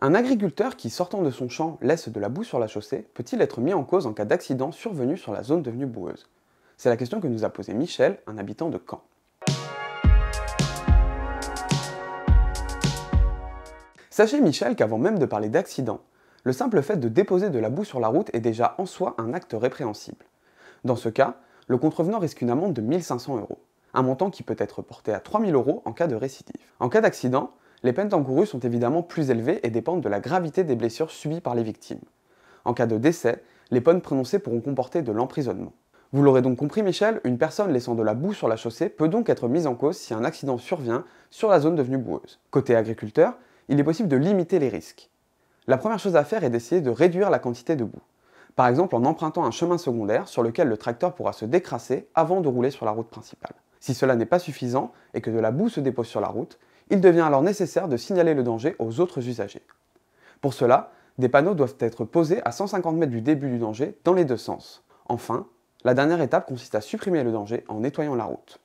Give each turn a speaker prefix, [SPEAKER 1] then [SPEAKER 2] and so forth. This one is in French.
[SPEAKER 1] Un agriculteur qui, sortant de son champ, laisse de la boue sur la chaussée, peut-il être mis en cause en cas d'accident survenu sur la zone devenue boueuse? C'est la question que nous a posée Michel, un habitant de Caen. Sachez Michel qu'avant même de parler d'accident, le simple fait de déposer de la boue sur la route est déjà en soi un acte répréhensible. Dans ce cas, le contrevenant risque une amende de 1 500 €, un montant qui peut être porté à 3 000 € en cas de récidive. En cas d'accident, les peines encourues sont évidemment plus élevées et dépendent de la gravité des blessures subies par les victimes. En cas de décès, les peines prononcées pourront comporter de l'emprisonnement. Vous l'aurez donc compris Michel, une personne laissant de la boue sur la chaussée peut donc être mise en cause si un accident survient sur la zone devenue boueuse. Côté agriculteur, il est possible de limiter les risques. La première chose à faire est d'essayer de réduire la quantité de boue. Par exemple en empruntant un chemin secondaire sur lequel le tracteur pourra se décrasser avant de rouler sur la route principale. Si cela n'est pas suffisant et que de la boue se dépose sur la route, il devient alors nécessaire de signaler le danger aux autres usagers. Pour cela, des panneaux doivent être posés à 150 mètres du début du danger dans les deux sens. Enfin, la dernière étape consiste à supprimer le danger en nettoyant la route.